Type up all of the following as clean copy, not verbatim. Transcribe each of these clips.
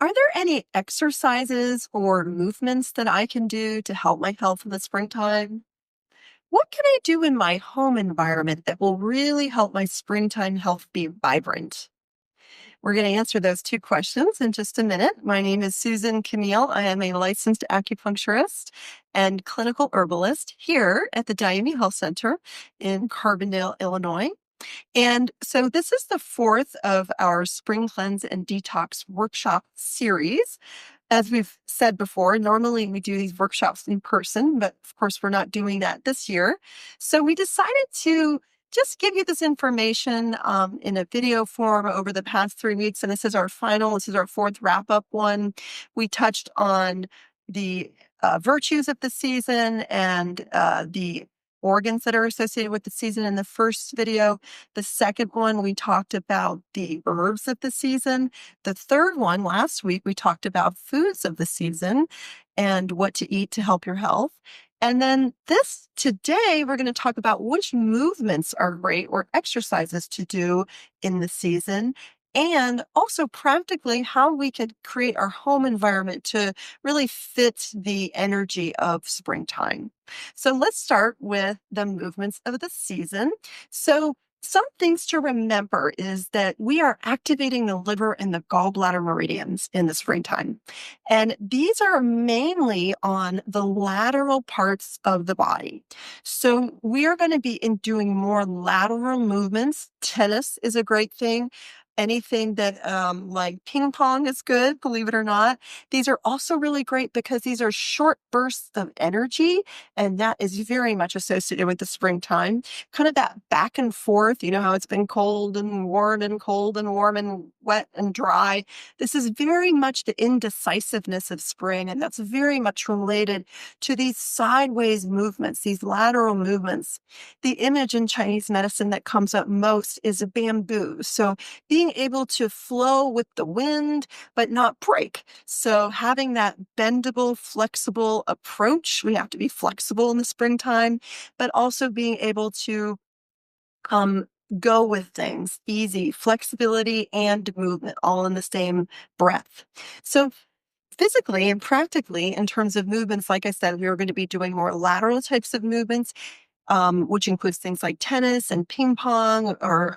Are there any exercises or movements that I can do to help my health in the springtime? What can I do in my home environment that will really help my springtime health be vibrant? We're going to answer those two questions in just a minute. My name is Susan Camille. I am a licensed acupuncturist and clinical herbalist here at the Diami Health Center in Carbondale, Illinois. And so this is the fourth of our Spring Cleanse and Detox workshop series. As we've said before, normally we do these workshops in person, but of course we're not doing that this year. So we decided to just give you this information in a video form over the past 3 weeks. And this is our fourth wrap-up one. We touched on the virtues of the season and the organs that are associated with the season in the first video. The second one, we talked about the herbs of the season. The third one, last week, we talked about foods of the season and what to eat to help your health. And then today, we're going to talk about which movements are great or exercises to do in the season, and also practically how we could create our home environment to really fit the energy of springtime. So let's start with the movements of the season. So some things to remember is that we are activating the liver and the gallbladder meridians in the springtime. And these are mainly on the lateral parts of the body. So we are going to be doing more lateral movements. Tennis is a great thing. Anything that like ping pong is good, believe it or not. These are also really great because these are short bursts of energy, and that is very much associated with the springtime. Kind of that back and forth, you know how it's been cold and warm and cold and warm and wet and dry. This is very much the indecisiveness of spring, and that's very much related to these sideways movements, these lateral movements. The image in Chinese medicine that comes up most is a bamboo. So being able to flow with the wind, but not break. So having that bendable, flexible approach, we have to be flexible in the springtime, but also being able to go with things, easy, flexibility and movement, all in the same breath. So physically and practically, in terms of movements, like I said, we are going to be doing more lateral types of movements, which includes things like tennis and ping pong, or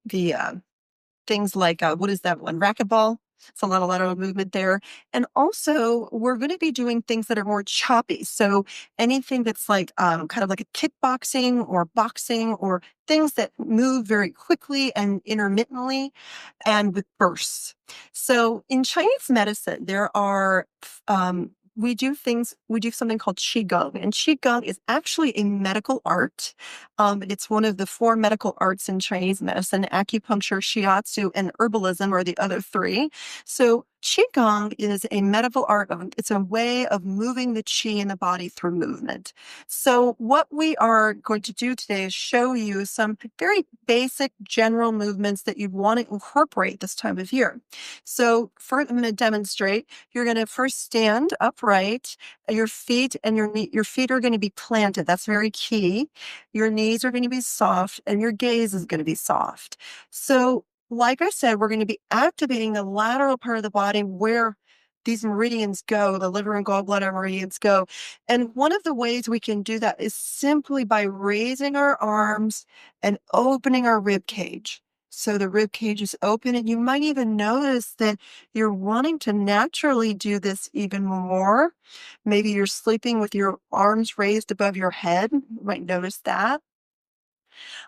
the things like, what is that one? Racquetball. It's a lot of movement there. And also, we're going to be doing things that are more choppy. So anything that's like kind of like a kickboxing or boxing, or things that move very quickly and intermittently and with bursts. So in Chinese medicine, there are we do something called Qigong, and Qigong is actually a medical art. It's one of the four medical arts in Chinese medicine. Acupuncture, shiatsu, and herbalism are the other three. So Qigong is a medical art. It's a way of moving the qi in the body through movement. So what we are going to do today is show you some very basic general movements that you'd want to incorporate this time of year. So first, I'm going to demonstrate. You're going to first stand upright. Your feet and your feet are going to be planted. That's very key. Your knees are going to be soft, and your gaze is going to be soft. So like I said, we're going to be activating the lateral part of the body where these meridians go, the liver and gallbladder meridians go. And one of the ways we can do that is simply by raising our arms and opening our rib cage. So the rib cage is open, and you might even notice that you're wanting to naturally do this even more. Maybe you're sleeping with your arms raised above your head. You might notice that.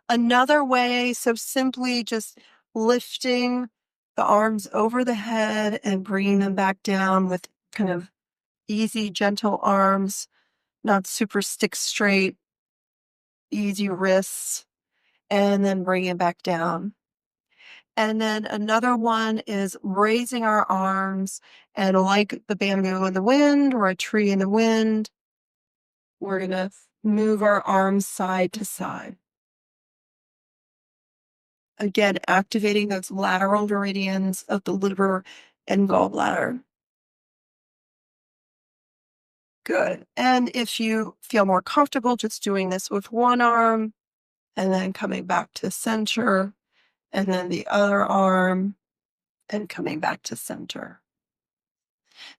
Another way, so simply just lifting the arms over the head and bringing them back down with kind of easy, gentle arms, not super stick straight, easy wrists, and then bring it back down. And then another one is raising our arms, and like the bamboo in the wind or a tree in the wind, we're going to move our arms side to side. Again, activating those lateral meridians of the liver and gallbladder. Good. And if you feel more comfortable just doing this with one arm and then coming back to center, and then the other arm and coming back to center.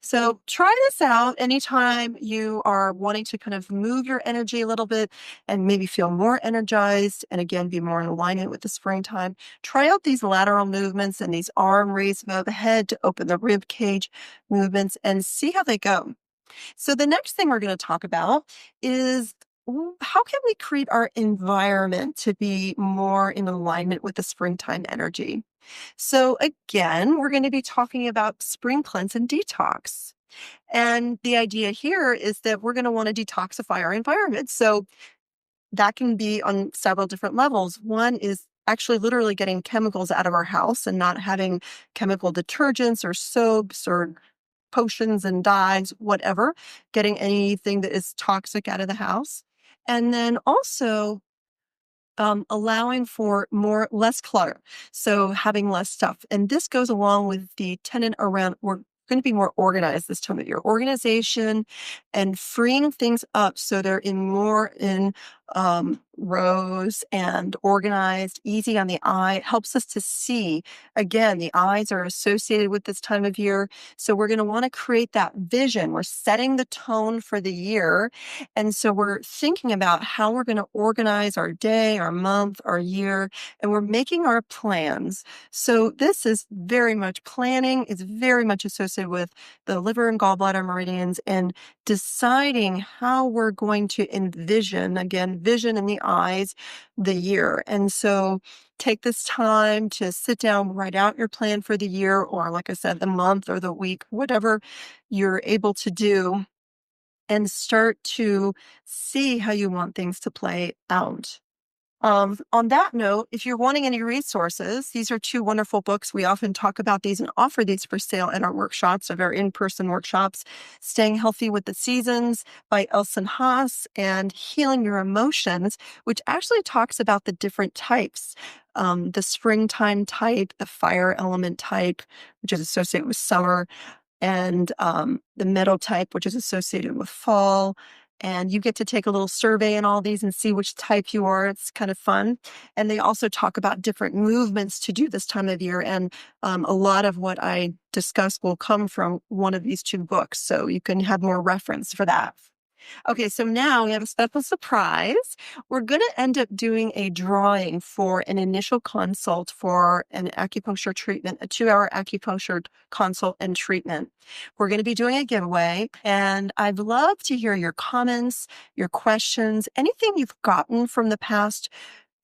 So try this out anytime you are wanting to kind of move your energy a little bit and maybe feel more energized and again be more in alignment with the springtime. Try out these lateral movements and these arm raise above the head to open the rib cage movements and see how they go. So the next thing we're going to talk about is how can we create our environment to be more in alignment with the springtime energy? So again, we're going to be talking about spring cleanse and detox. And the idea here is that we're going to want to detoxify our environment. So that can be on several different levels. One is actually literally getting chemicals out of our house and not having chemical detergents or soaps or potions and dyes, whatever, getting anything that is toxic out of the house. And then also allowing for less clutter. So having less stuff. And this goes along with the tenet around we're going to be more organized this time of year. Organization and freeing things up so they're in rows and organized, easy on the eye. It helps us to see. Again, the eyes are associated with this time of year. So we're going to want to create that vision. We're setting the tone for the year. And so we're thinking about how we're going to organize our day, our month, our year, and we're making our plans. So this is very much planning. It's very much associated with the liver and gallbladder meridians and deciding how we're going to envision, again, vision in the eyes, the year. And so take this time to sit down, write out your plan for the year, or like I said, the month or the week, whatever you're able to do, and start to see how you want things to play out. On that note, if you're wanting any resources, these are two wonderful books. We often talk about these and offer these for sale in our workshops, of our in-person workshops. Staying Healthy with the Seasons by Elson Haas and Healing Your Emotions, which actually talks about the different types. The springtime type, the fire element type, which is associated with summer, and the metal type, which is associated with fall. And you get to take a little survey in all these and see which type you are. It's kind of fun. And they also talk about different movements to do this time of year. And a lot of what I discuss will come from one of these two books. So you can have more reference for that. Okay, so now we have a special surprise. We're going to end up doing a drawing for an initial consult for an acupuncture treatment, a 2-hour acupuncture consult and treatment. We're going to be doing a giveaway, and I'd love to hear your comments, your questions, anything you've gotten from the past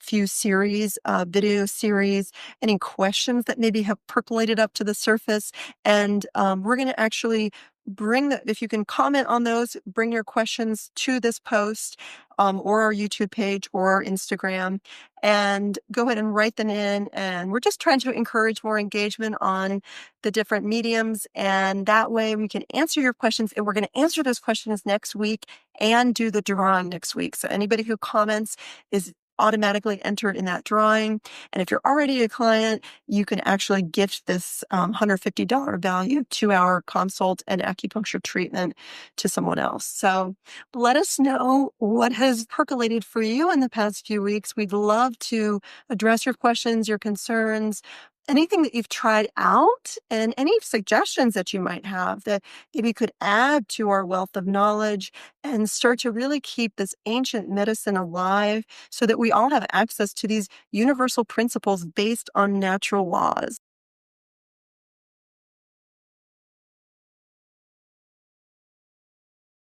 few series, video series, any questions that maybe have percolated up to the surface. And we're going to actually if you can comment on those, bring your questions to this post or our YouTube page or our Instagram, and go ahead and write them in. And we're just trying to encourage more engagement on the different mediums. And that way we can answer your questions, and we're going to answer those questions next week and do the drawing next week. So anybody who comments is automatically entered in that drawing. And if you're already a client, you can actually gift this $150 value 2-hour consult and acupuncture treatment to someone else. So let us know what has percolated for you in the past few weeks. We'd love to address your questions, your concerns, anything that you've tried out, and any suggestions that you might have that maybe could add to our wealth of knowledge and start to really keep this ancient medicine alive so that we all have access to these universal principles based on natural laws.